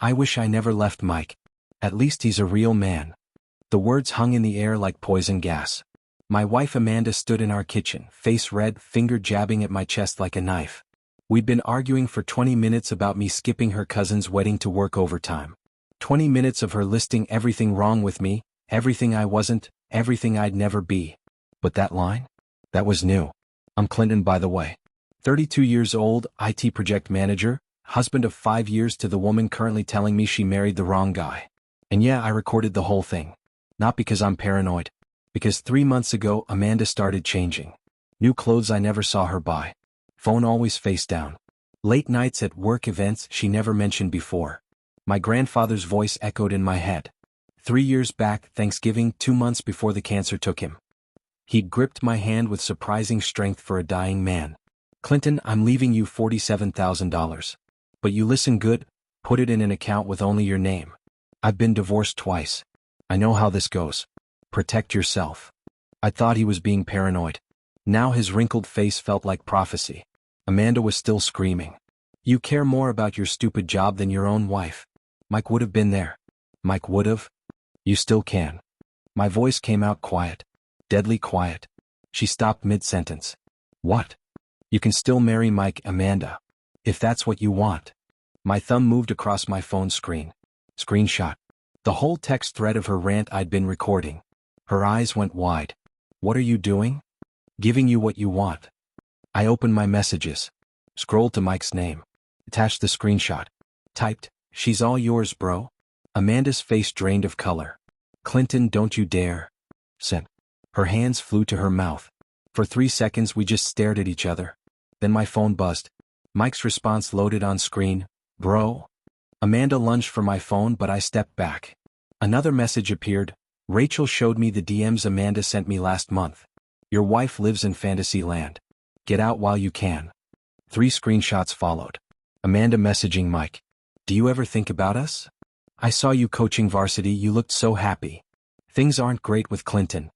I wish I never left Mike. At least he's a real man. The words hung in the air like poison gas. My wife Amanda stood in our kitchen, face red, finger jabbing at my chest like a knife. We'd been arguing for 20 minutes about me skipping her cousin's wedding to work overtime. 20 minutes of her listing everything wrong with me, everything I wasn't, everything I'd never be. But that line? That was new. I'm Clinton, by the way. 32 years old, IT project manager, husband of 5 years to the woman currently telling me she married the wrong guy. And yeah, I recorded the whole thing. Not because I'm paranoid. Because 3 months ago, Amanda started changing. New clothes I never saw her buy. Phone always face down. Late nights at work events she never mentioned before. My grandfather's voice echoed in my head. 3 years back, Thanksgiving, 2 months before the cancer took him. He'd gripped my hand with surprising strength for a dying man. Clinton, I'm leaving you $47,000. But you listen good, put it in an account with only your name. I've been divorced twice. I know how this goes. Protect yourself. I thought he was being paranoid. Now his wrinkled face felt like prophecy. Amanda was still screaming. You care more about your stupid job than your own wife. Mike would have been there. Mike would have. You still can. My voice came out quiet. Deadly quiet. She stopped mid-sentence. What? You can still marry Mike, Amanda. If that's what you want. My thumb moved across my phone screen. Screenshot. The whole text thread of her rant I'd been recording. Her eyes went wide. What are you doing? Giving you what you want. I opened my messages. Scrolled to Mike's name. Attached the screenshot. Typed, she's all yours, bro. Amanda's face drained of color. Clinton, don't you dare. Sent. Her hands flew to her mouth. For 3 seconds we just stared at each other. Then my phone buzzed. Mike's response loaded on screen. Bro? Amanda lunged for my phone, but I stepped back. Another message appeared. Rachel showed me the DMs Amanda sent me last month. Your wife lives in fantasy land. Get out while you can. 3 screenshots followed. Amanda messaging Mike. Do you ever think about us? I saw you coaching varsity, you looked so happy. Things aren't great with Clinton.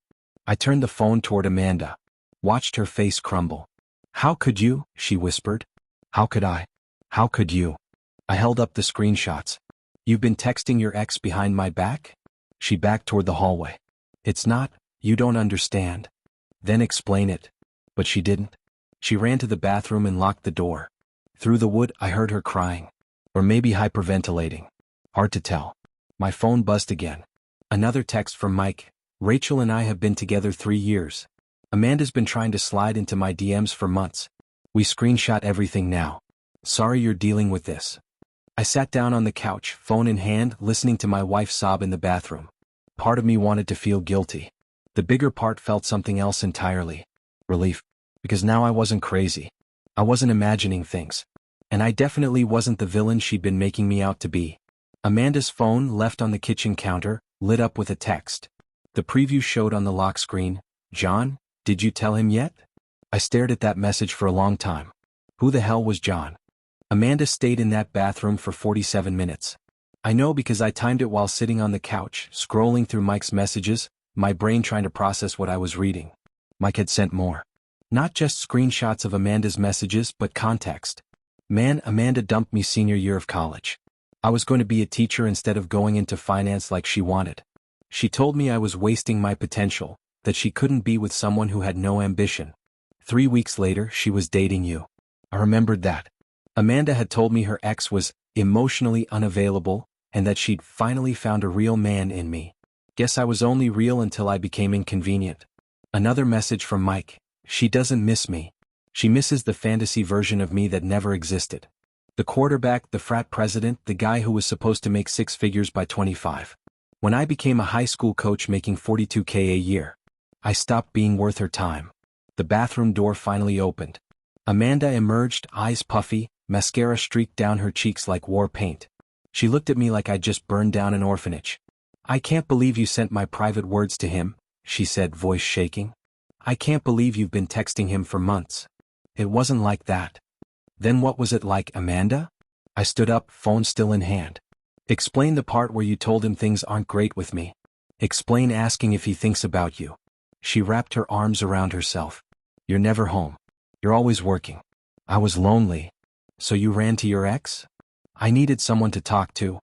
I turned the phone toward Amanda. Watched her face crumble. How could you? She whispered. How could I? How could you? I held up the screenshots. You've been texting your ex behind my back? She backed toward the hallway. It's not, you don't understand. Then explain it. But she didn't. She ran to the bathroom and locked the door. Through the wood, I heard her crying. Or maybe hyperventilating. Hard to tell. My phone buzzed again. Another text from Mike. Rachel and I have been together 3 years. Amanda's been trying to slide into my DMs for months. We screenshot everything now. Sorry you're dealing with this. I sat down on the couch, phone in hand, listening to my wife sob in the bathroom. Part of me wanted to feel guilty. The bigger part felt something else entirely. Relief. Because now I wasn't crazy. I wasn't imagining things. And I definitely wasn't the villain she'd been making me out to be. Amanda's phone, left on the kitchen counter, lit up with a text. The preview showed on the lock screen. John, did you tell him yet? I stared at that message for a long time. Who the hell was John? Amanda stayed in that bathroom for 47 minutes. I know because I timed it while sitting on the couch, scrolling through Mike's messages, my brain trying to process what I was reading. Mike had sent more. Not just screenshots of Amanda's messages, but context. Man, Amanda dumped me senior year of college. I was going to be a teacher instead of going into finance like she wanted. She told me I was wasting my potential, that she couldn't be with someone who had no ambition. 3 weeks later, she was dating you. I remembered that. Amanda had told me her ex was emotionally unavailable, and that she'd finally found a real man in me. Guess I was only real until I became inconvenient. Another message from Mike. She doesn't miss me. She misses the fantasy version of me that never existed. The quarterback, the frat president, the guy who was supposed to make 6 figures by 25. When I became a high school coach making $42K a year, I stopped being worth her time. The bathroom door finally opened. Amanda emerged, eyes puffy, mascara streaked down her cheeks like war paint. She looked at me like I'd just burned down an orphanage. I can't believe you sent my private words to him, she said, voice shaking. I can't believe you've been texting him for months. It wasn't like that. Then what was it like, Amanda? I stood up, phone still in hand. Explain the part where you told him things aren't great with me. Explain asking if he thinks about you. She wrapped her arms around herself. You're never home. You're always working. I was lonely. So you ran to your ex? I needed someone to talk to.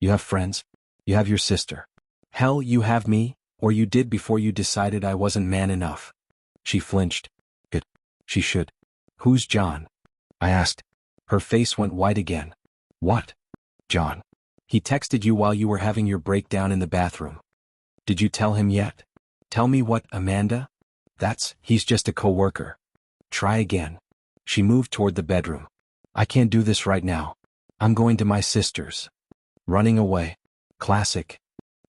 You have friends. You have your sister. Hell, you have me, or you did before you decided I wasn't man enough. She flinched. Good. She should. Who's John? I asked. Her face went white again. What? John. He texted you while you were having your breakdown in the bathroom. Did you tell him yet? Tell me what, Amanda? He's just a coworker. Try again. She moved toward the bedroom. I can't do this right now. I'm going to my sister's. Running away. Classic.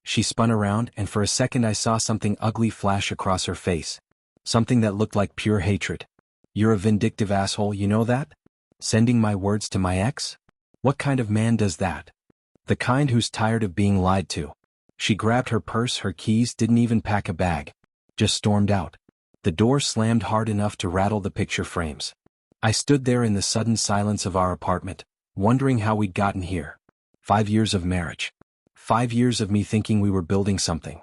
She spun around, and for a second I saw something ugly flash across her face. Something that looked like pure hatred. You're a vindictive asshole, you know that? Sending my words to my ex? What kind of man does that? The kind who's tired of being lied to. She grabbed her purse, her keys, didn't even pack a bag. Just stormed out. The door slammed hard enough to rattle the picture frames. I stood there in the sudden silence of our apartment, wondering how we'd gotten here. 5 years of marriage. 5 years of me thinking we were building something.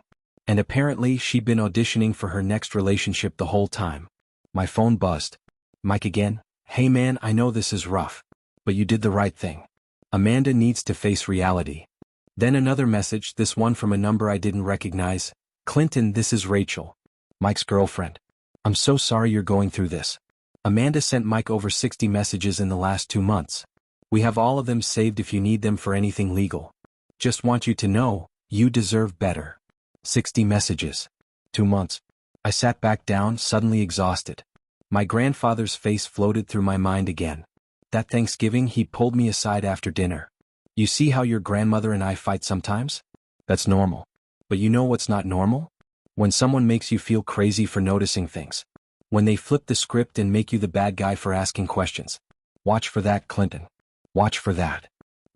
And apparently she'd been auditioning for her next relationship the whole time. My phone buzzed. Mike again. Hey man, I know this is rough. But you did the right thing. Amanda needs to face reality. Then another message, this one from a number I didn't recognize. Clinton, this is Rachel. Mike's girlfriend. I'm so sorry you're going through this. Amanda sent Mike over 60 messages in the last 2 months. We have all of them saved if you need them for anything legal. Just want you to know, you deserve better. 60 messages. 2 months. I sat back down, suddenly exhausted. My grandfather's face floated through my mind again. That Thanksgiving he pulled me aside after dinner. You see how your grandmother and I fight sometimes? That's normal. But you know what's not normal? When someone makes you feel crazy for noticing things. When they flip the script and make you the bad guy for asking questions. Watch for that, Clinton. Watch for that.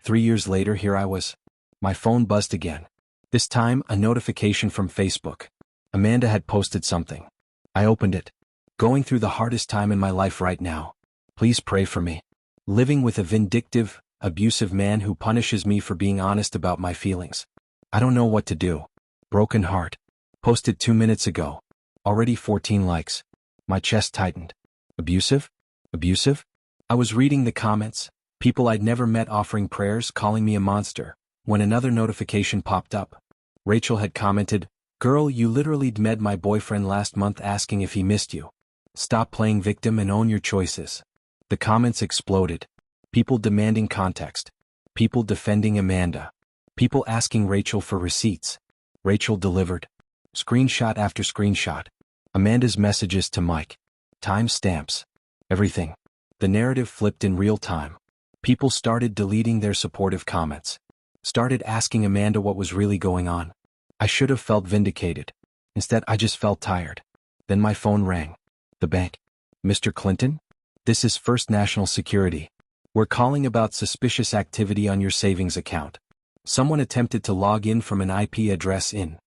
3 years later, here I was. My phone buzzed again. This time, a notification from Facebook. Amanda had posted something. I opened it. Going through the hardest time in my life right now. Please pray for me. Living with a vindictive, abusive man who punishes me for being honest about my feelings. I don't know what to do. Broken heart. Posted 2 minutes ago. Already 14 likes. My chest tightened. Abusive? Abusive? I was reading the comments, people I'd never met offering prayers, calling me a monster, when another notification popped up. Rachel had commented, "Girl, you literally DM'd my boyfriend last month asking if he missed you. Stop playing victim and own your choices." The comments exploded. People demanding context. People defending Amanda. People asking Rachel for receipts. Rachel delivered. Screenshot after screenshot. Amanda's messages to Mike. Time stamps. Everything. The narrative flipped in real time. People started deleting their supportive comments. Started asking Amanda what was really going on. I should have felt vindicated. Instead, I just felt tired. Then my phone rang. The bank. Mr. Clinton? This is First National Security. We're calling about suspicious activity on your savings account. Someone attempted to log in from an IP address in.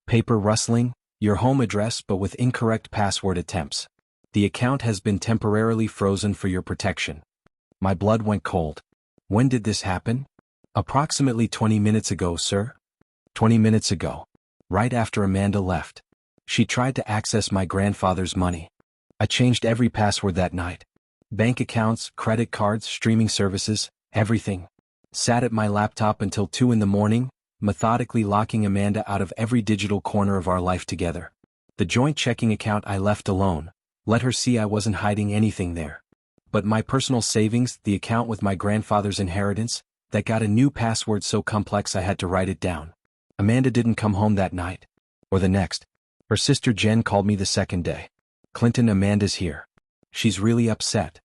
Paper rustling, your home address but with incorrect password attempts. The account has been temporarily frozen for your protection. My blood went cold. When did this happen? Approximately 20 minutes ago, sir. 20 minutes ago. Right after Amanda left. She tried to access my grandfather's money. I changed every password that night. Bank accounts, credit cards, streaming services, everything. Sat at my laptop until 2 in the morning, methodically locking Amanda out of every digital corner of our life together. The joint checking account I left alone. Let her see I wasn't hiding anything there. But my personal savings, the account with my grandfather's inheritance, that got a new password so complex I had to write it down. Amanda didn't come home that night. Or the next. Her sister Jen called me the second day. Clinton, Amanda's here. She's really upset.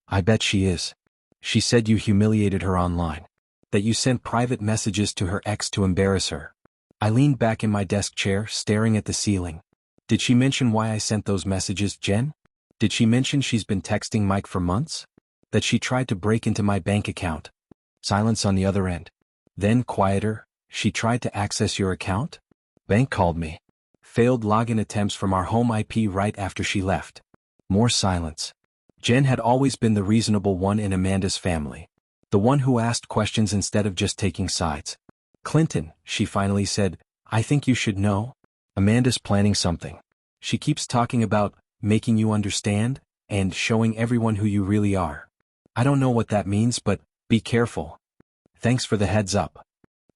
I bet she is. She said you humiliated her online. That you sent private messages to her ex to embarrass her. I leaned back in my desk chair, staring at the ceiling. Did she mention why I sent those messages, Jen? Did she mention she's been texting Mike for months? That she tried to break into my bank account? Silence on the other end. Then, quieter, she tried to access your account? Bank called me. Failed login attempts from our home IP right after she left. More silence. Jen had always been the reasonable one in Amanda's family. The one who asked questions instead of just taking sides. Clinton, she finally said, I think you should know. Amanda's planning something. She keeps talking about making you understand and showing everyone who you really are. I don't know what that means, but be careful. Thanks for the heads up.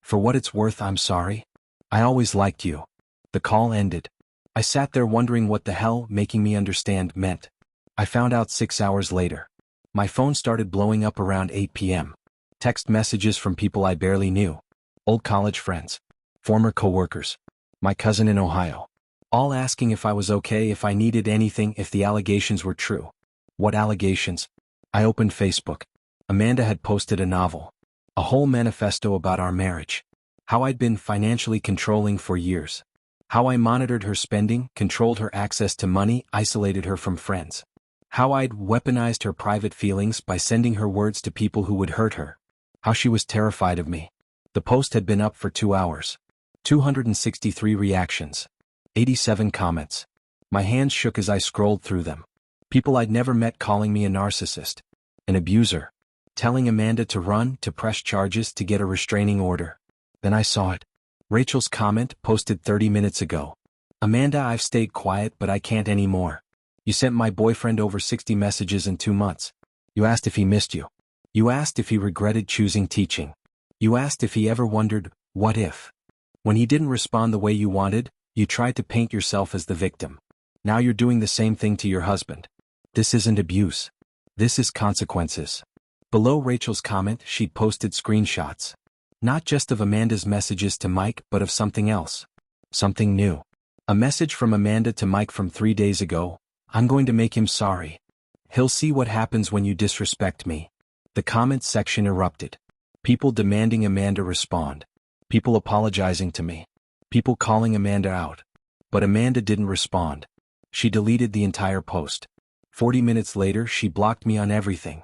For what it's worth, I'm sorry. I always liked you. The call ended. I sat there wondering what the hell making me understand meant. I found out 6 hours later. My phone started blowing up around 8 p.m. Text messages from people I barely knew. Old college friends. Former coworkers. My cousin in Ohio. All asking if I was okay, if I needed anything, if the allegations were true. What allegations? I opened Facebook. Amanda had posted a novel. A whole manifesto about our marriage. How I'd been financially controlling for years. How I monitored her spending, controlled her access to money, isolated her from friends. How I'd weaponized her private feelings by sending her words to people who would hurt her. How she was terrified of me. The post had been up for 2 hours. 263 reactions. 87 comments. My hands shook as I scrolled through them. People I'd never met calling me a narcissist. An abuser. Telling Amanda to run, to press charges, to get a restraining order. Then I saw it. Rachel's comment, posted 30 minutes ago. Amanda, I've stayed quiet but I can't anymore. You sent my boyfriend over 60 messages in 2 months. You asked if he missed you. You asked if he regretted choosing teaching. You asked if he ever wondered, what if? When he didn't respond the way you wanted, you tried to paint yourself as the victim. Now you're doing the same thing to your husband. This isn't abuse. This is consequences. Below Rachel's comment, she'd posted screenshots. Not just of Amanda's messages to Mike, but of something else. Something new. A message from Amanda to Mike from 3 days ago. I'm going to make him sorry. He'll see what happens when you disrespect me. The comments section erupted. People demanding Amanda respond. People apologizing to me. People calling Amanda out. But Amanda didn't respond. She deleted the entire post. 40 minutes later, she blocked me on everything.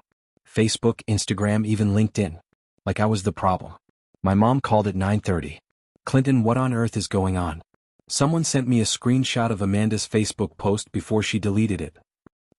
Facebook, Instagram, even LinkedIn. Like I was the problem. My mom called at 9:30. Clinton, what on earth is going on? Someone sent me a screenshot of Amanda's Facebook post before she deleted it.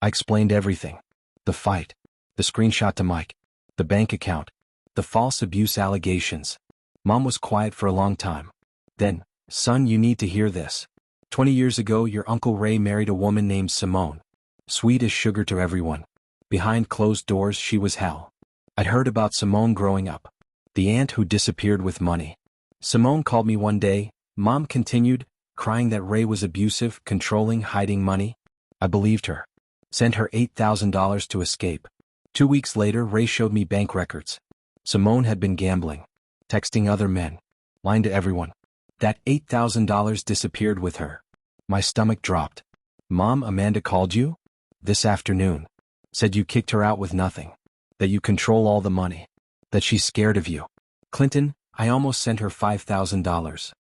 I explained everything. The fight. The screenshot to Mike. The bank account. The false abuse allegations. Mom was quiet for a long time. Then, son, you need to hear this. 20 years ago, your Uncle Ray married a woman named Simone. Sweet as sugar to everyone. Behind closed doors, she was hell. I'd heard about Simone growing up. The aunt who disappeared with money. Simone called me one day, Mom continued, crying that Ray was abusive, controlling, hiding money. I believed her. Sent her $8,000 to escape. 2 weeks later, Ray showed me bank records. Simone had been gambling. Texting other men. Lying to everyone. That $8,000 disappeared with her. My stomach dropped. Mom, Amanda called you? This afternoon. Said you kicked her out with nothing. That you control all the money. That she's scared of you. Clinton, I almost sent her $5,000.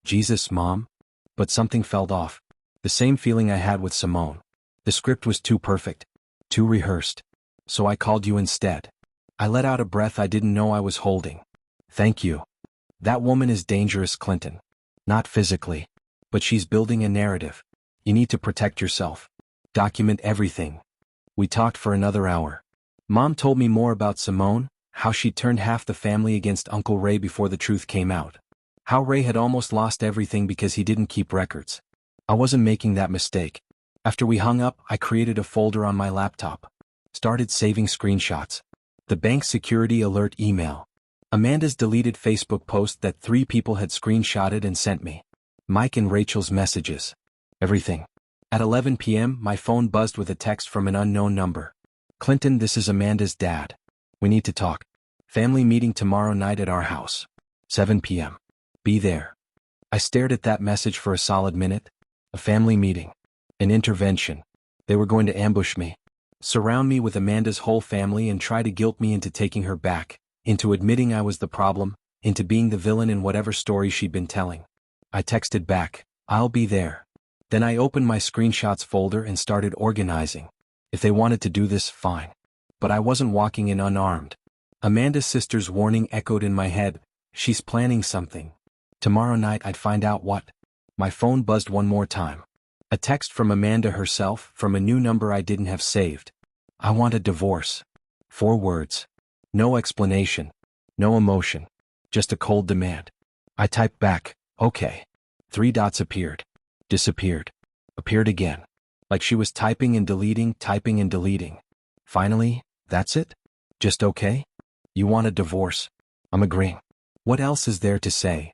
Jesus, Mom. But something felt off. The same feeling I had with Simone. The script was too perfect. Too rehearsed. So I called you instead. I let out a breath I didn't know I was holding. Thank you. That woman is dangerous, Clinton. Not physically. But she's building a narrative. You need to protect yourself. Document everything. We talked for another hour. Mom told me more about Simone, how she turned half the family against Uncle Ray before the truth came out. How Ray had almost lost everything because he didn't keep records. I wasn't making that mistake. After we hung up, I created a folder on my laptop. Started saving screenshots. The bank security alert email. Amanda's deleted Facebook post that 3 people had screenshotted and sent me. Mike and Rachel's messages. Everything. At 11 p.m., my phone buzzed with a text from an unknown number. Clinton, this is Amanda's dad. We need to talk. Family meeting tomorrow night at our house. 7 p.m. Be there. I stared at that message for a solid minute. A family meeting. An intervention. They were going to ambush me. Surround me with Amanda's whole family and try to guilt me into taking her back, into admitting I was the problem, into being the villain in whatever story she'd been telling. I texted back, I'll be there. Then I opened my screenshots folder and started organizing. If they wanted to do this, fine. But I wasn't walking in unarmed. Amanda's sister's warning echoed in my head. She's planning something. Tomorrow night I'd find out what. My phone buzzed one more time. A text from Amanda herself, from a new number I didn't have saved. I want a divorce. 4 words. No explanation. No emotion. Just a cold demand. I typed back, okay. 3 dots appeared. Disappeared. Appeared again. Like she was typing and deleting, typing and deleting. Finally, that's it? Just okay? You want a divorce? I'm agreeing. What else is there to say?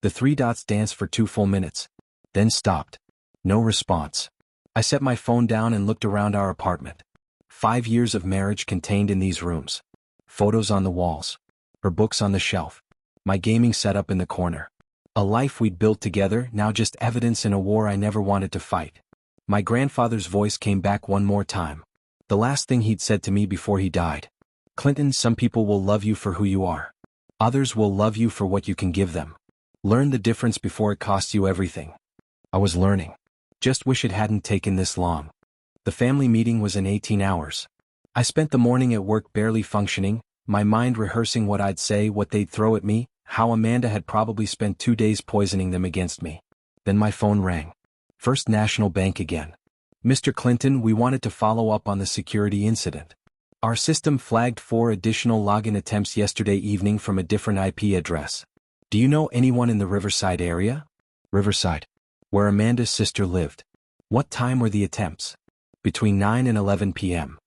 The three dots danced for 2 full minutes, then stopped. No response. I set my phone down and looked around our apartment. 5 years of marriage contained in these rooms. Photos on the walls. Her books on the shelf. My gaming setup in the corner. A life we'd built together, now just evidence in a war I never wanted to fight. My grandfather's voice came back one more time. The last thing he'd said to me before he died. Clinton, some people will love you for who you are. Others will love you for what you can give them. Learn the difference before it costs you everything. I was learning. Just wish it hadn't taken this long. The family meeting was in 18 hours. I spent the morning at work barely functioning, my mind rehearsing what I'd say, what they'd throw at me, how Amanda had probably spent 2 days poisoning them against me. Then my phone rang. First National Bank again. Mr. Clinton, we wanted to follow up on the security incident. Our system flagged 4 additional login attempts yesterday evening from a different IP address. Do you know anyone in the Riverside area? Riverside. Where Amanda's sister lived. What time were the attempts? Between 9 and 11 p.m.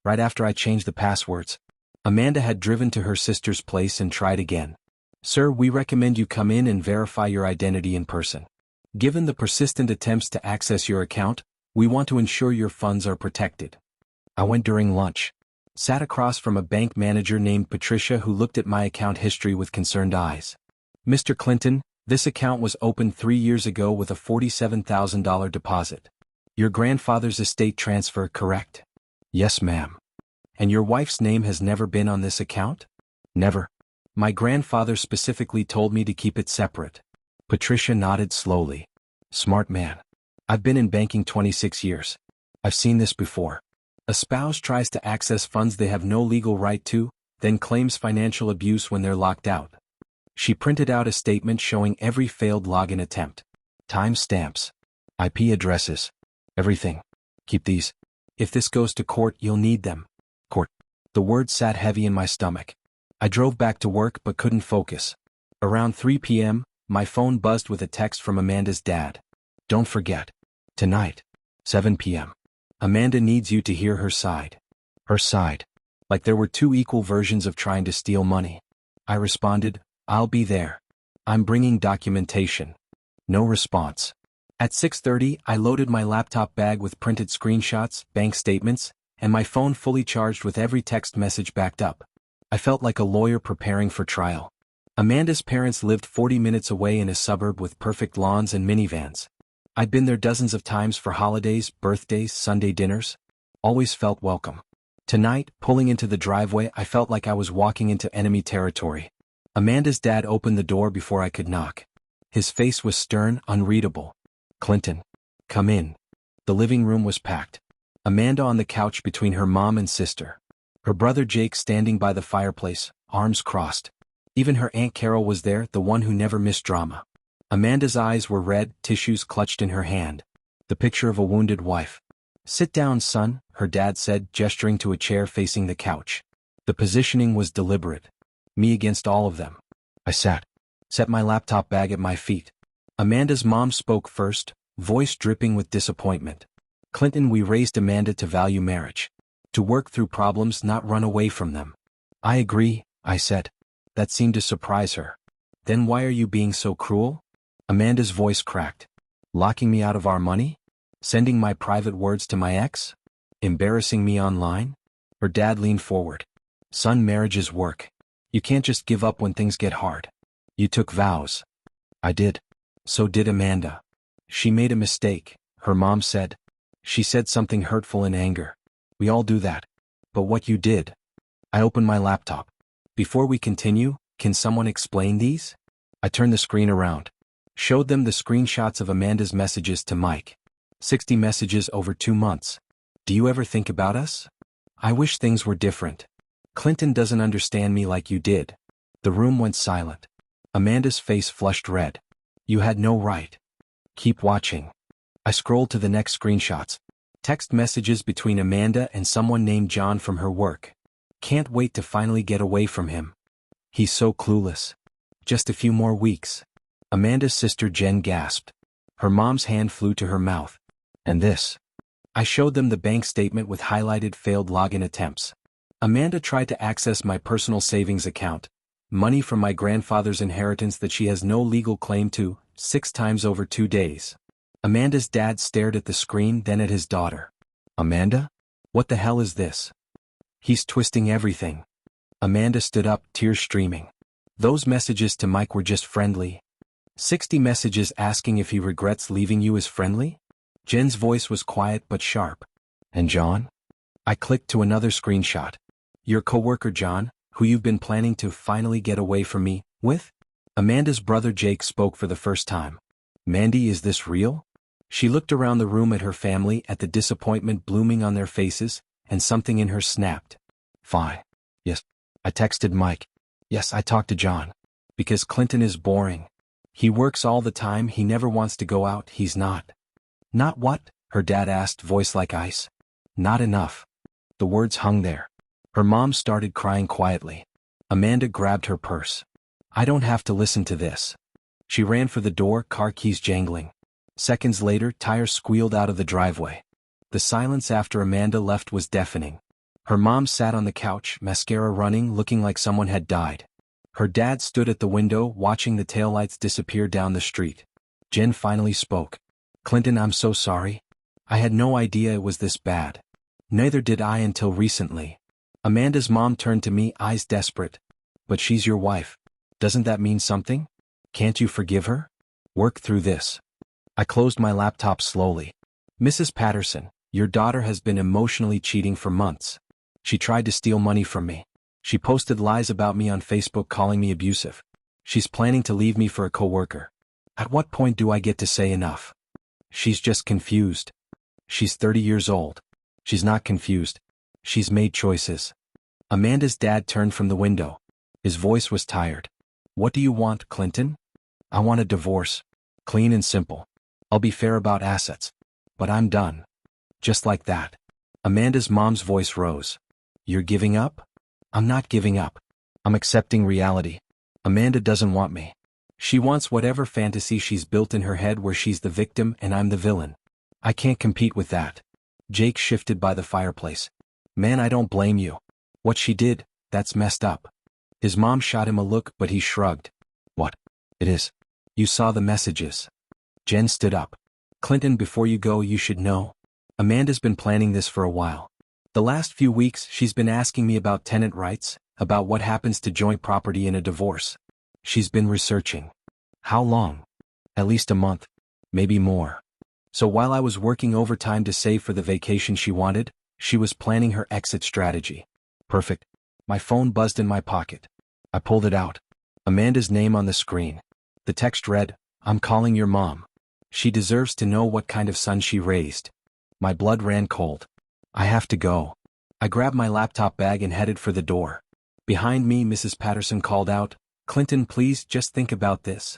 Right after I changed the passwords. Amanda had driven to her sister's place and tried again. Sir, we recommend you come in and verify your identity in person. Given the persistent attempts to access your account, we want to ensure your funds are protected. I went during lunch. Sat across from a bank manager named Patricia who looked at my account history with concerned eyes. Mr. Clinton, this account was opened 3 years ago with a $47,000 deposit. Your grandfather's estate transfer, correct? Yes, ma'am. And your wife's name has never been on this account? Never. My grandfather specifically told me to keep it separate. Patricia nodded slowly. Smart man. I've been in banking 26 years. I've seen this before. A spouse tries to access funds they have no legal right to, then claims financial abuse when they're locked out. She printed out a statement showing every failed login attempt. Time stamps. IP addresses. Everything. Keep these. If this goes to court, you'll need them. Court. The word sat heavy in my stomach. I drove back to work but couldn't focus. Around 3 p.m., my phone buzzed with a text from Amanda's dad. Don't forget. Tonight. 7 p.m. Amanda needs you to hear her side. Her side. Like there were 2 equal versions of trying to steal money. I responded, I'll be there. I'm bringing documentation. No response. At 6:30, I loaded my laptop bag with printed screenshots, bank statements, and my phone fully charged with every text message backed up. I felt like a lawyer preparing for trial. Amanda's parents lived 40 minutes away in a suburb with perfect lawns and minivans. I'd been there dozens of times for holidays, birthdays, Sunday dinners. Always felt welcome. Tonight, pulling into the driveway, I felt like I was walking into enemy territory. Amanda's dad opened the door before I could knock. His face was stern, unreadable. Clinton. Come in. The living room was packed. Amanda on the couch between her mom and sister. Her brother Jake standing by the fireplace, arms crossed. Even her Aunt Carol was there, the one who never missed drama. Amanda's eyes were red, tissues clutched in her hand. The picture of a wounded wife. Sit down, son, her dad said, gesturing to a chair facing the couch. The positioning was deliberate. Me against all of them. I sat. Set my laptop bag at my feet. Amanda's mom spoke first, voice dripping with disappointment. Clinton, we raised Amanda to value marriage. To work through problems, not run away from them. I agree, I said. That seemed to surprise her. Then why are you being so cruel? Amanda's voice cracked. Locking me out of our money? Sending my private words to my ex? Embarrassing me online? Her dad leaned forward. Son, marriage is work. You can't just give up when things get hard. You took vows. I did. So did Amanda. She made a mistake, her mom said. She said something hurtful in anger. We all do that. But what you did? I opened my laptop. Before we continue, can someone explain these? I turned the screen around. Showed them the screenshots of Amanda's messages to Mike. 60 messages over 2 months. Do you ever think about us? I wish things were different. Clinton doesn't understand me like you did. The room went silent. Amanda's face flushed red. You had no right. Keep watching. I scrolled to the next screenshots. Text messages between Amanda and someone named John from her work. Can't wait to finally get away from him. He's so clueless. Just a few more weeks. Amanda's sister Jen gasped. Her mom's hand flew to her mouth. And this. I showed them the bank statement with highlighted failed login attempts. Amanda tried to access my personal savings account, Money from my grandfather's inheritance that she has no legal claim to, 6 times over 2 days. Amanda's dad stared at the screen, then at his daughter. Amanda? What the hell is this? He's twisting everything. Amanda stood up, tears streaming. Those messages to Mike were just friendly. 60 messages asking if he regrets leaving you is friendly? Jen's voice was quiet but sharp. And John? I clicked to another screenshot. Your coworker John, who you've been planning to finally get away from me with? Amanda's brother Jake spoke for the first time. Mandy, is this real? She looked around the room at her family, at the disappointment blooming on their faces, and something in her snapped. Fine. Yes. I texted Mike. Yes, I talked to John. Because Clinton is boring. He works all the time, he never wants to go out, he's not. Not what? Her dad asked, voice like ice. Not enough. The words hung there. Her mom started crying quietly. Amanda grabbed her purse. I don't have to listen to this. She ran for the door, car keys jangling. Seconds later, tires squealed out of the driveway. The silence after Amanda left was deafening. Her mom sat on the couch, mascara running, looking like someone had died. Her dad stood at the window, watching the taillights disappear down the street. Jen finally spoke. Clinton, I'm so sorry. I had no idea it was this bad. Neither did I until recently. Amanda's mom turned to me, eyes desperate. But she's your wife. Doesn't that mean something? Can't you forgive her? Work through this. I closed my laptop slowly. Mrs. Patterson, your daughter has been emotionally cheating for months. She tried to steal money from me. She posted lies about me on Facebook, calling me abusive. She's planning to leave me for a coworker. At what point do I get to say enough? She's just confused. She's 30 years old. She's not confused. She's made choices. Amanda's dad turned from the window. His voice was tired. What do you want, Clinton? I want a divorce. Clean and simple. I'll be fair about assets. But I'm done. Just like that. Amanda's mom's voice rose. You're giving up? I'm not giving up. I'm accepting reality. Amanda doesn't want me. She wants whatever fantasy she's built in her head where she's the victim and I'm the villain. I can't compete with that. Jake shifted by the fireplace. Man, I don't blame you. What she did, that's messed up. His mom shot him a look, but he shrugged. What? It is. You saw the messages. Jen stood up. Clinton, before you go, you should know. Amanda's been planning this for a while. The last few weeks, she's been asking me about tenant rights, about what happens to joint property in a divorce. She's been researching. How long? At least a month. Maybe more. So while I was working overtime to save for the vacation she wanted, she was planning her exit strategy. Perfect. My phone buzzed in my pocket. I pulled it out. Amanda's name on the screen. The text read, I'm calling your mom. She deserves to know what kind of son she raised. My blood ran cold. I have to go. I grabbed my laptop bag and headed for the door. Behind me, Mrs. Patterson called out, Clinton, please just think about this.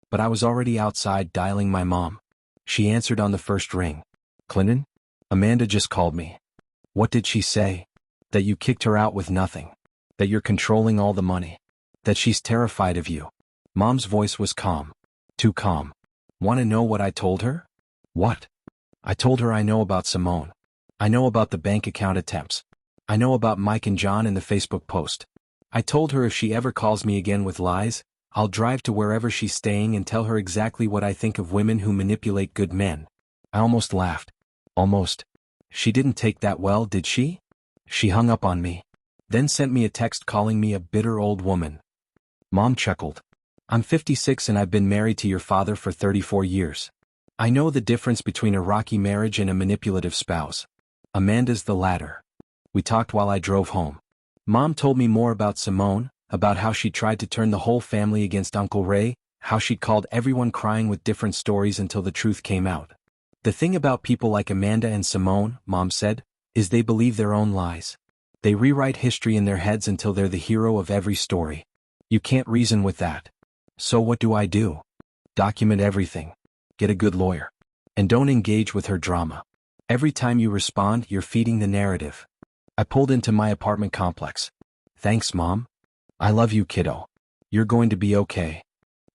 But I was already outside dialing my mom. She answered on the first ring. Clinton? Amanda just called me. What did she say? That you kicked her out with nothing. That you're controlling all the money. That she's terrified of you. Mom's voice was calm. Too calm. Want to know what I told her? What? I told her I know about Simone. I know about the bank account attempts. I know about Mike and John and the Facebook post. I told her if she ever calls me again with lies, I'll drive to wherever she's staying and tell her exactly what I think of women who manipulate good men. I almost laughed. Almost. She didn't take that well, did she? She hung up on me. Then sent me a text calling me a bitter old woman. Mom chuckled. I'm 56 and I've been married to your father for 34 years. I know the difference between a rocky marriage and a manipulative spouse. Amanda's the latter. We talked while I drove home. Mom told me more about Simone, about how she tried to turn the whole family against Uncle Ray, how she'd called everyone crying with different stories until the truth came out. The thing about people like Amanda and Simone, Mom said, is they believe their own lies. They rewrite history in their heads until they're the hero of every story. You can't reason with that. So what do? Document everything. Get a good lawyer. And don't engage with her drama. Every time you respond, you're feeding the narrative. I pulled into my apartment complex. Thanks, Mom. I love you, kiddo. You're going to be okay.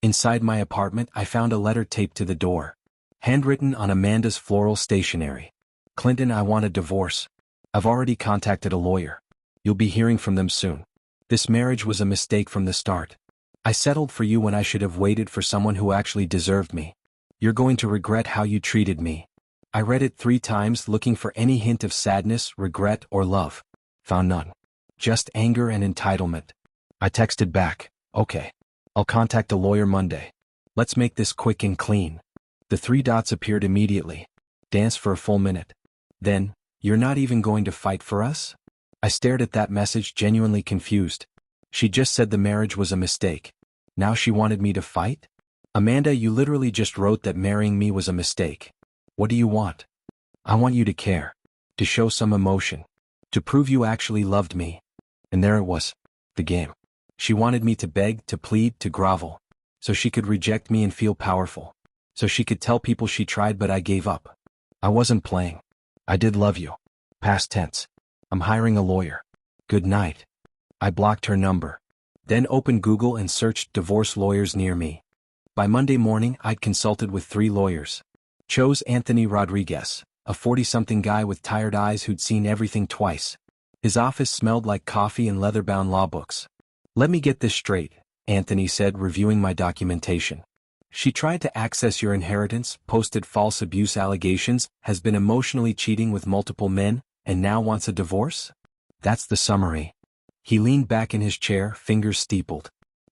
Inside my apartment, I found a letter taped to the door. Handwritten on Amanda's floral stationery. Clinton, I want a divorce. I've already contacted a lawyer. You'll be hearing from them soon. This marriage was a mistake from the start. I settled for you when I should have waited for someone who actually deserved me. You're going to regret how you treated me. I read it 3 times looking for any hint of sadness, regret, or love. Found none. Just anger and entitlement. I texted back, okay. I'll contact a lawyer Monday. Let's make this quick and clean. The 3 dots appeared immediately. Dance for a full minute. Then, you're not even going to fight for us? I stared at that message genuinely confused. She just said the marriage was a mistake. Now she wanted me to fight? Amanda, you literally just wrote that marrying me was a mistake. What do you want? I want you to care. To show some emotion. To prove you actually loved me. And there it was. The game. She wanted me to beg, to plead, to grovel. So she could reject me and feel powerful. So she could tell people she tried but I gave up. I wasn't playing. I did love you. Past tense. I'm hiring a lawyer. Good night. I blocked her number. Then opened Google and searched divorce lawyers near me. By Monday morning, I'd consulted with 3 lawyers. Chose Anthony Rodriguez, a 40-something guy with tired eyes who'd seen everything twice. His office smelled like coffee and leather-bound law books. Let me get this straight, Anthony said, reviewing my documentation. She tried to access your inheritance, posted false abuse allegations, has been emotionally cheating with multiple men, and now wants a divorce? That's the summary. He leaned back in his chair, fingers steepled.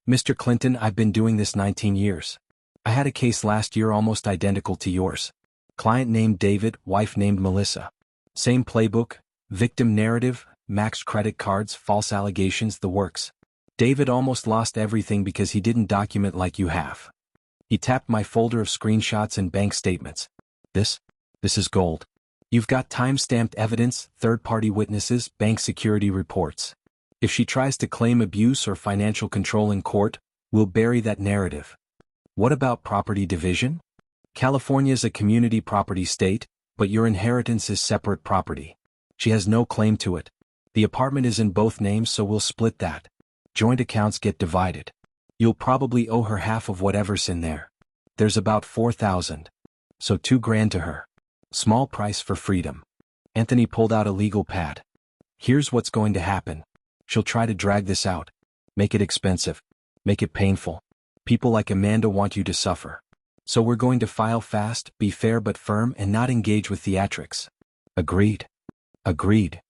Mr. Clinton, I've been doing this 19 years. I had a case last year almost identical to yours. Client named David, wife named Melissa. Same playbook, victim narrative, maxed credit cards, false allegations, the works. David almost lost everything because he didn't document like you have. He tapped my folder of screenshots and bank statements. This is gold. You've got time-stamped evidence, third-party witnesses, bank security reports. If she tries to claim abuse or financial control in court, we'll bury that narrative. What about property division? California's a community property state, but your inheritance is separate property. She has no claim to it. The apartment is in both names, so we'll split that. Joint accounts get divided. You'll probably owe her half of whatever's in there. There's about $4,000. So $2,000 to her. Small price for freedom. Anthony pulled out a legal pad. Here's what's going to happen. She'll try to drag this out. Make it expensive. Make it painful. People like Amanda want you to suffer. So we're going to file fast, be fair but firm, and not engage with theatrics. Agreed. Agreed.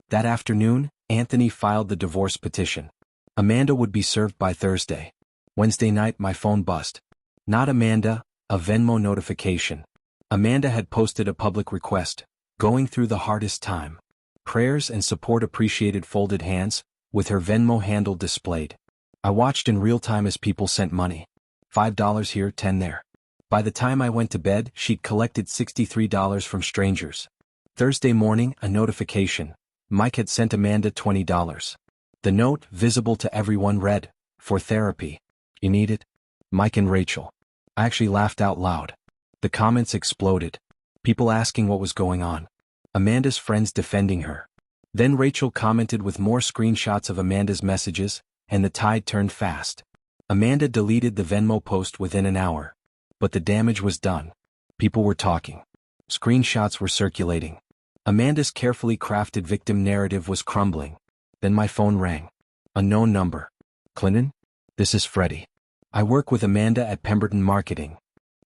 That afternoon, Anthony filed the divorce petition. Amanda would be served by Thursday. Wednesday night, my phone buzzed. Not Amanda, a Venmo notification. Amanda had posted a public request, going through the hardest time. Prayers and support appreciated, folded hands, with her Venmo handle displayed. I watched in real time as people sent money. $5 here, $10 there. By the time I went to bed, she'd collected $63 from strangers. Thursday morning, a notification. Mike had sent Amanda $20. The note, visible to everyone, read, "For therapy. You need it? Mike and Rachel." I actually laughed out loud. The comments exploded. People asking what was going on. Amanda's friends defending her. Then Rachel commented with more screenshots of Amanda's messages, and the tide turned fast. Amanda deleted the Venmo post within an hour. But the damage was done. People were talking. Screenshots were circulating. Amanda's carefully crafted victim narrative was crumbling. Then my phone rang. Unknown number. Clinton? This is Freddie. I work with Amanda at Pemberton Marketing.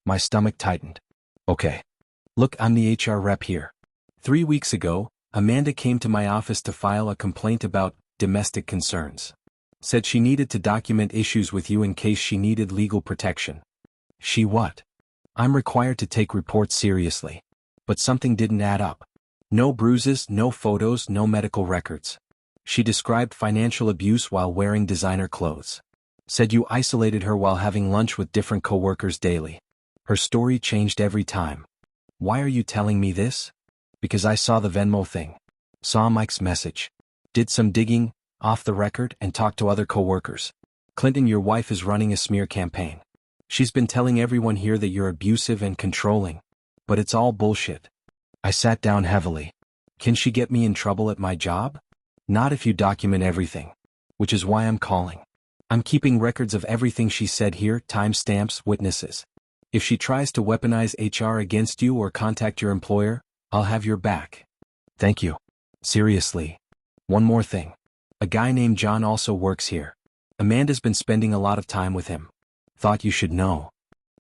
My stomach tightened. Okay. Look, I'm the HR rep here. 3 weeks ago, Amanda came to my office to file a complaint about domestic concerns. Said she needed to document issues with you in case she needed legal protection. She what? I'm required to take reports seriously. But something didn't add up. No bruises, no photos, no medical records. She described financial abuse while wearing designer clothes. Said you isolated her while having lunch with different coworkers daily. Her story changed every time. Why are you telling me this? Because I saw the Venmo thing. Saw Mike's message. Did some digging, off the record, and talked to other coworkers. Clinton, your wife is running a smear campaign. She's been telling everyone here that you're abusive and controlling. But it's all bullshit. I sat down heavily. Can she get me in trouble at my job? Not if you document everything. Which is why I'm calling. I'm keeping records of everything she said here, timestamps, witnesses. If she tries to weaponize HR against you or contact your employer, I'll have your back. Thank you. Seriously. One more thing. A guy named John also works here. Amanda's been spending a lot of time with him. Thought you should know.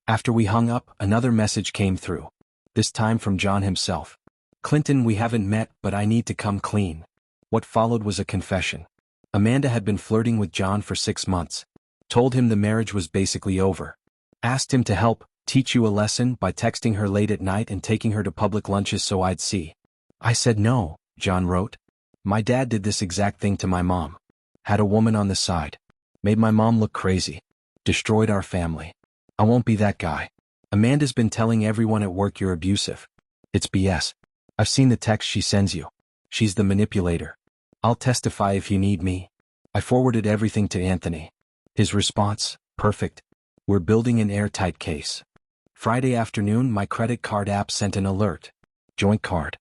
After we hung up, another message came through. This time from John himself. Clinton, we haven't met, but I need to come clean. What followed was a confession. Amanda had been flirting with John for 6 months. Told him the marriage was basically over. Asked him to help teach you a lesson by texting her late at night and taking her to public lunches so I'd see. I said no, John wrote. My dad did this exact thing to my mom. Had a woman on the side. Made my mom look crazy. Destroyed our family. I won't be that guy. Amanda's been telling everyone at work you're abusive. It's BS. I've seen the text she sends you. She's the manipulator. I'll testify if you need me. I forwarded everything to Anthony. His response, perfect. We're building an airtight case. Friday afternoon, my credit card app sent an alert. Joint card.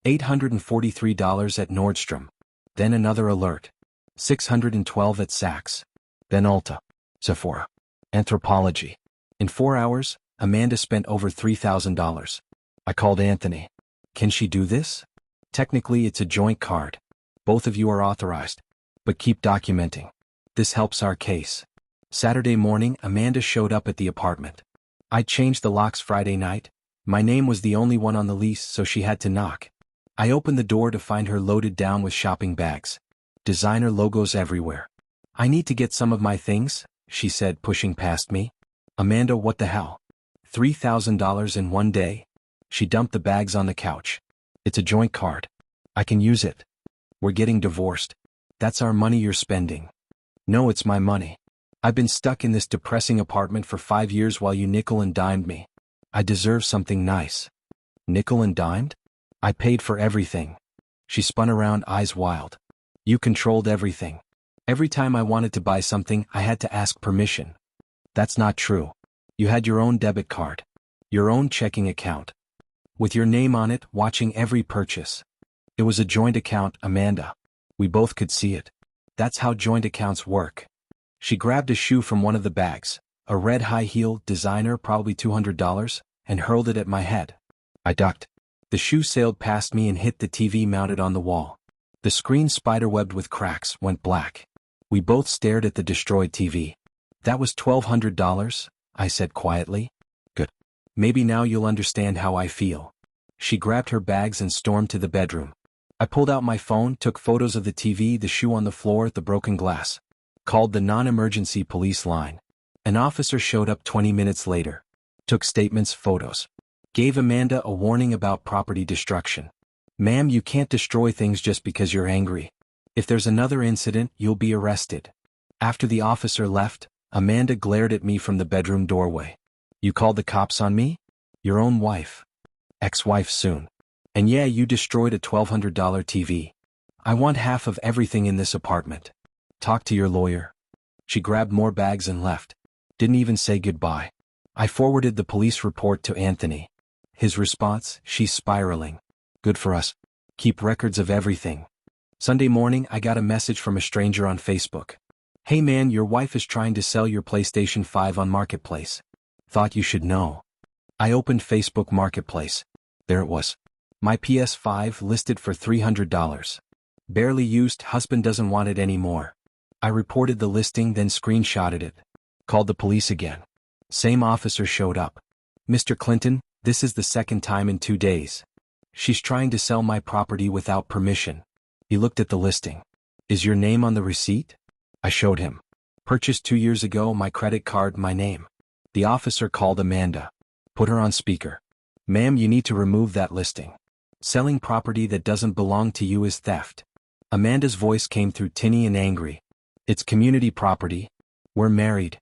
$843 at Nordstrom. Then another alert. $612 at Saks. Then Ulta. Sephora. Anthropology. In 4 hours, Amanda spent over $3,000. I called Anthony. Can she do this? Technically, it's a joint card. Both of you are authorized. But keep documenting. This helps our case. Saturday morning, Amanda showed up at the apartment. I changed the locks Friday night. My name was the only one on the lease, so she had to knock. I opened the door to find her loaded down with shopping bags. Designer logos everywhere. I need to get some of my things, she said, pushing past me. Amanda, what the hell? $3,000 in one day? She dumped the bags on the couch. It's a joint card. I can use it. We're getting divorced. That's our money you're spending. No, it's my money. I've been stuck in this depressing apartment for 5 years while you nickel and dimed me. I deserve something nice. Nickel and dimed? I paid for everything. She spun around, eyes wild. You controlled everything. Every time I wanted to buy something, I had to ask permission. That's not true. You had your own debit card. Your own checking account. With your name on it, watching every purchase. It was a joint account, Amanda. We both could see it. That's how joint accounts work. She grabbed a shoe from one of the bags, a red high heel, designer, probably $200, and hurled it at my head. I ducked. The shoe sailed past me and hit the TV mounted on the wall. The screen, spiderwebbed with cracks, went black. We both stared at the destroyed TV. That was $1,200, I said quietly. Good. Maybe now you'll understand how I feel. She grabbed her bags and stormed to the bedroom. I pulled out my phone, took photos of the TV, the shoe on the floor, the broken glass. Called the non-emergency police line. An officer showed up 20 minutes later. Took statements, photos. Gave Amanda a warning about property destruction. Ma'am, you can't destroy things just because you're angry. If there's another incident, you'll be arrested. After the officer left, Amanda glared at me from the bedroom doorway. You called the cops on me? Your own wife. Ex-wife soon. And yeah, you destroyed a $1,200 TV. I want half of everything in this apartment. Talk to your lawyer. She grabbed more bags and left. Didn't even say goodbye. I forwarded the police report to Anthony. His response, she's spiraling. Good for us. Keep records of everything. Sunday morning, I got a message from a stranger on Facebook. Hey man, your wife is trying to sell your PlayStation 5 on Marketplace. Thought you should know. I opened Facebook Marketplace. There it was. My PS5 listed for $300. Barely used, husband doesn't want it anymore. I reported the listing, then screenshotted it. Called the police again. Same officer showed up. Mr. Clinton, this is the second time in 2 days. She's trying to sell my property without permission. He looked at the listing. Is your name on the receipt? I showed him. Purchased 2 years ago, my credit card, my name. The officer called Amanda. Put her on speaker. Ma'am, you need to remove that listing. Selling property that doesn't belong to you is theft. Amanda's voice came through tinny and angry. It's community property. We're married.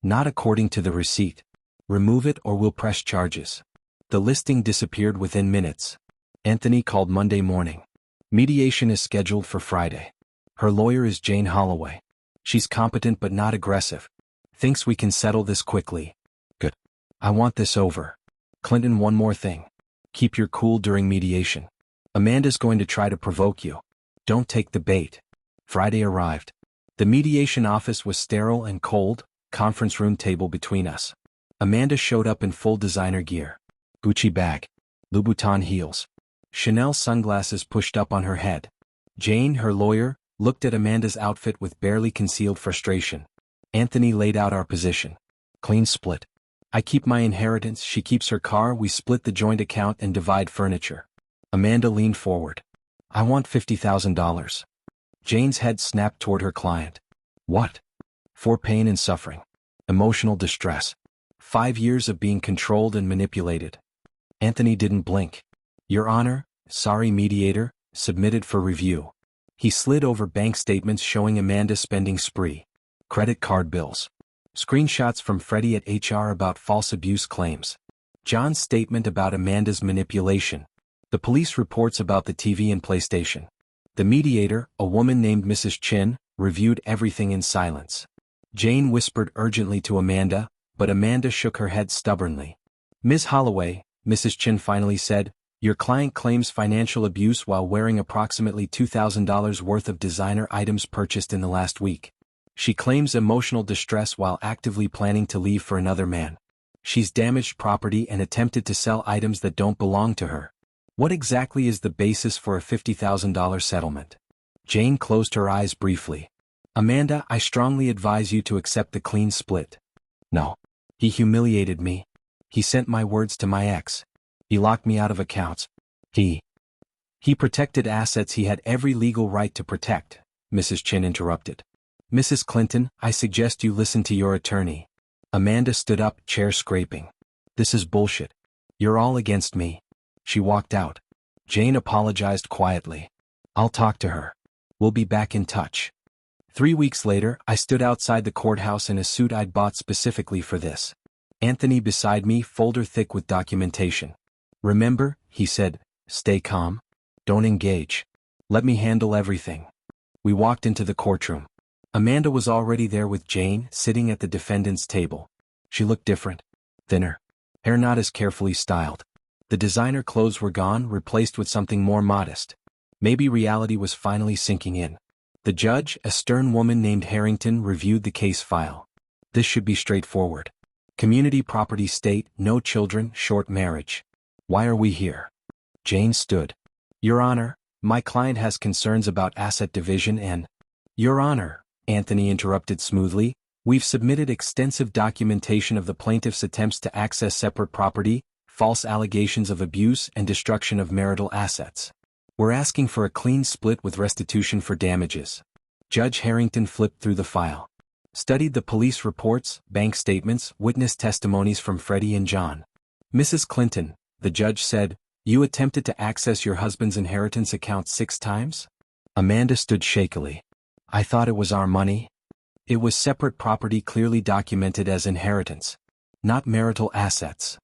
Not according to the receipt. Remove it or we'll press charges. The listing disappeared within minutes. Anthony called Monday morning. Mediation is scheduled for Friday. Her lawyer is Jane Holloway. She's competent but not aggressive. Thinks we can settle this quickly. Good. I want this over. Clinton, one more thing. Keep your cool during mediation. Amanda's going to try to provoke you. Don't take the bait. Friday arrived. The mediation office was sterile and cold, conference room table between us. Amanda showed up in full designer gear. Gucci bag. Louboutin heels. Chanel sunglasses pushed up on her head. Jane, her lawyer, looked at Amanda's outfit with barely concealed frustration. Anthony laid out our position. Clean split. I keep my inheritance, she keeps her car, we split the joint account and divide furniture. Amanda leaned forward. I want $50,000. Jane's head snapped toward her client. What? For pain and suffering. Emotional distress. 5 years of being controlled and manipulated. Anthony didn't blink. Your Honor, sorry mediator, submitted for review. He slid over bank statements showing Amanda's spending spree. Credit card bills. Screenshots from Freddie at HR about false abuse claims. John's statement about Amanda's manipulation. The police reports about the TV and PlayStation. The mediator, a woman named Mrs. Chin, reviewed everything in silence. Jane whispered urgently to Amanda, but Amanda shook her head stubbornly. Ms. Holloway, Mrs. Chin finally said, your client claims financial abuse while wearing approximately $2,000 worth of designer items purchased in the last week. She claims emotional distress while actively planning to leave for another man. She's damaged property and attempted to sell items that don't belong to her. What exactly is the basis for a $50,000 settlement? Jane closed her eyes briefly. Amanda, I strongly advise you to accept the clean split. No. He humiliated me. He sent my words to my ex. He locked me out of accounts. He protected assets he had every legal right to protect, Mrs. Chin interrupted. Mrs. Clinton, I suggest you listen to your attorney. Amanda stood up, chair scraping. This is bullshit. You're all against me. She walked out. Jane apologized quietly. I'll talk to her. We'll be back in touch. 3 weeks later, I stood outside the courthouse in a suit I'd bought specifically for this. Anthony beside me, folder thick with documentation. Remember, he said, stay calm. Don't engage. Let me handle everything. We walked into the courtroom. Amanda was already there with Jane, sitting at the defendant's table. She looked different. Thinner. Hair not as carefully styled. The designer clothes were gone, replaced with something more modest. Maybe reality was finally sinking in. The judge, a stern woman named Harrington, reviewed the case file. This should be straightforward. Community property state, no children, short marriage. Why are we here? Jane stood. Your Honor, my client has concerns about asset division and... Your Honor, Anthony interrupted smoothly, we've submitted extensive documentation of the plaintiff's attempts to access separate property, false allegations of abuse and destruction of marital assets. We're asking for a clean split with restitution for damages. Judge Harrington flipped through the file. Studied the police reports, bank statements, witness testimonies from Freddie and John. Mrs. Clinton, the judge said, you attempted to access your husband's inheritance account 6 times? Amanda stood shakily. I thought it was our money. It was separate property clearly documented as inheritance, not marital assets.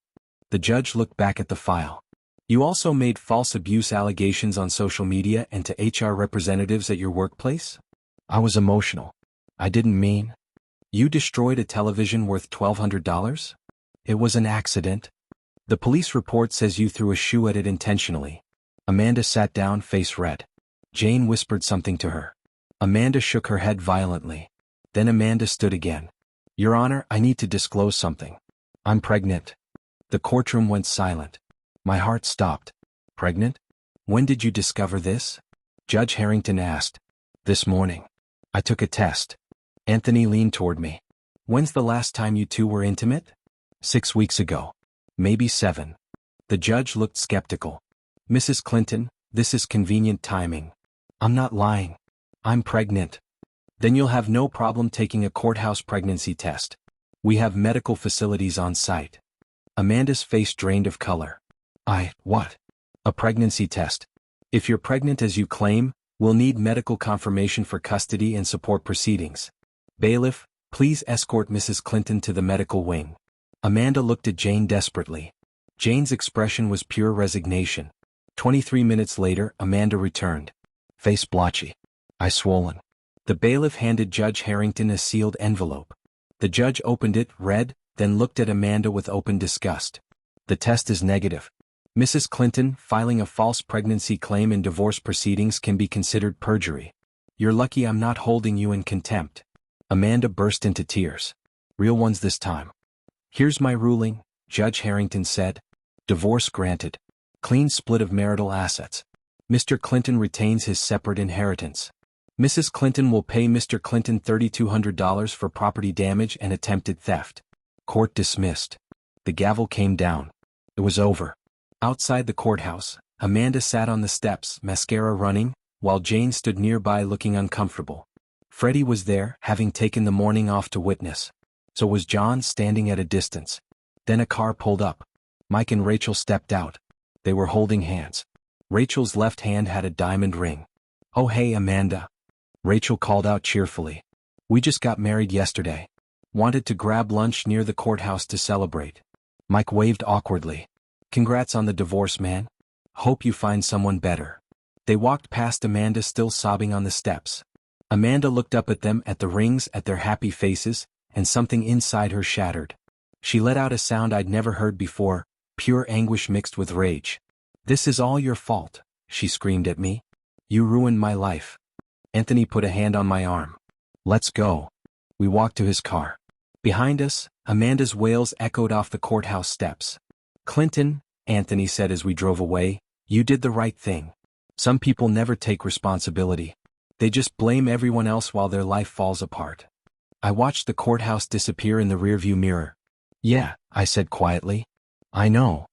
The judge looked back at the file. You also made false abuse allegations on social media and to HR representatives at your workplace? I was emotional. I didn't mean. You destroyed a television worth $1,200? It was an accident. The police report says you threw a shoe at it intentionally. Amanda sat down, face red. Jane whispered something to her. Amanda shook her head violently. Then Amanda stood again. Your Honor, I need to disclose something. I'm pregnant. The courtroom went silent. My heart stopped. Pregnant? When did you discover this? Judge Harrington asked. This morning. I took a test. Anthony leaned toward me. When's the last time you two were intimate? 6 weeks ago. Maybe 7. The judge looked skeptical. Mrs. Clinton, this is convenient timing. I'm not lying. I'm pregnant. Then you'll have no problem taking a courthouse pregnancy test. We have medical facilities on site. Amanda's face drained of color. What? A pregnancy test. If you're pregnant as you claim, we'll need medical confirmation for custody and support proceedings. Bailiff, please escort Mrs. Clinton to the medical wing. Amanda looked at Jane desperately. Jane's expression was pure resignation. 23 minutes later, Amanda returned. Face blotchy. Eye swollen. The bailiff handed Judge Harrington a sealed envelope. The judge opened it, read, then looked at Amanda with open disgust. The test is negative. Mrs. Clinton, filing a false pregnancy claim in divorce proceedings can be considered perjury. You're lucky I'm not holding you in contempt. Amanda burst into tears. Real ones this time. Here's my ruling, Judge Harrington said. Divorce granted. Clean split of marital assets. Mr. Clinton retains his separate inheritance. Mrs. Clinton will pay Mr. Clinton $3,200 for property damage and attempted theft. Court dismissed. The gavel came down. It was over. Outside the courthouse, Amanda sat on the steps, mascara running, while Jane stood nearby looking uncomfortable. Freddie was there, having taken the morning off to witness. So was John, standing at a distance. Then a car pulled up. Mike and Rachel stepped out. They were holding hands. Rachel's left hand had a diamond ring. "Oh hey, Amanda," Rachel called out cheerfully. "We just got married yesterday. Wanted to grab lunch near the courthouse to celebrate." Mike waved awkwardly. "Congrats on the divorce, man. Hope you find someone better." They walked past Amanda, still sobbing, on the steps. Amanda looked up at them, at the rings, at their happy faces, and something inside her shattered. She let out a sound I'd never heard before, pure anguish mixed with rage. "This is all your fault," she screamed at me. "You ruined my life." Anthony put a hand on my arm. "Let's go." We walked to his car. Behind us, Amanda's wails echoed off the courthouse steps. "Clinton," Anthony said as we drove away, "you did the right thing. Some people never take responsibility. They just blame everyone else while their life falls apart." I watched the courthouse disappear in the rearview mirror. "Yeah," I said quietly. "I know."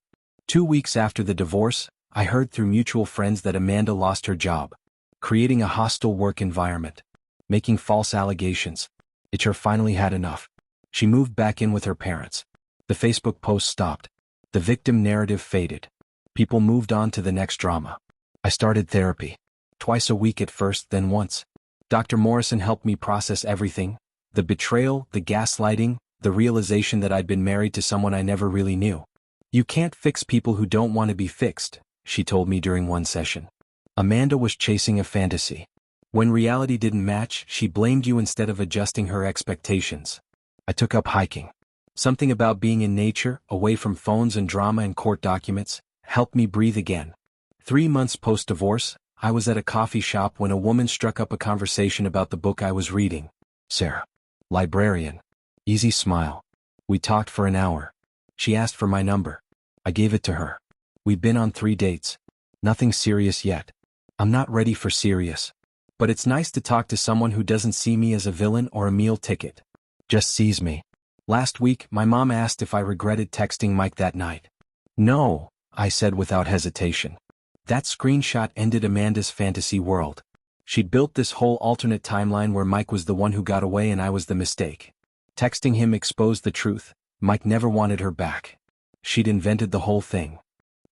2 weeks after the divorce, I heard through mutual friends that Amanda lost her job, creating a hostile work environment, making false allegations. HR finally had enough. She moved back in with her parents. The Facebook posts stopped. The victim narrative faded. People moved on to the next drama. I started therapy. Twice a week at first, then once. Dr. Morrison helped me process everything: the betrayal, the gaslighting, the realization that I'd been married to someone I never really knew. "You can't fix people who don't want to be fixed," she told me during one session. Amanda was chasing a fantasy. When reality didn't match, she blamed you instead of adjusting her expectations. I took up hiking. Something about being in nature, away from phones and drama and court documents, helped me breathe again. 3 months post-divorce, I was at a coffee shop when a woman struck up a conversation about the book I was reading. "Sarah." "Librarian." Easy smile. We talked for an hour. She asked for my number. I gave it to her. We've been on 3 dates. Nothing serious yet. I'm not ready for serious. But it's nice to talk to someone who doesn't see me as a villain or a meal ticket. Just sees me. Last week, my mom asked if I regretted texting Mike that night. "No," I said without hesitation. That screenshot ended Amanda's fantasy world. She'd built this whole alternate timeline where Mike was the one who got away and I was the mistake. Texting him exposed the truth: Mike never wanted her back. She'd invented the whole thing.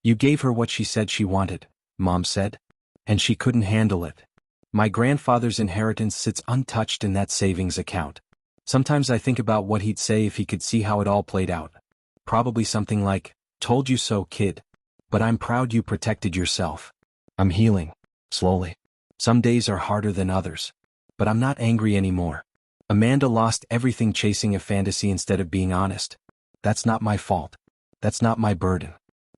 "You gave her what she said she wanted," Mom said. "And she couldn't handle it." My grandfather's inheritance sits untouched in that savings account. Sometimes I think about what he'd say if he could see how it all played out. Probably something like, "Told you so, kid. But I'm proud you protected yourself." I'm healing. Slowly. Some days are harder than others. But I'm not angry anymore. Amanda lost everything chasing a fantasy instead of being honest. That's not my fault. That's not my burden.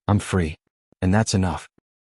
I'm free. And that's enough.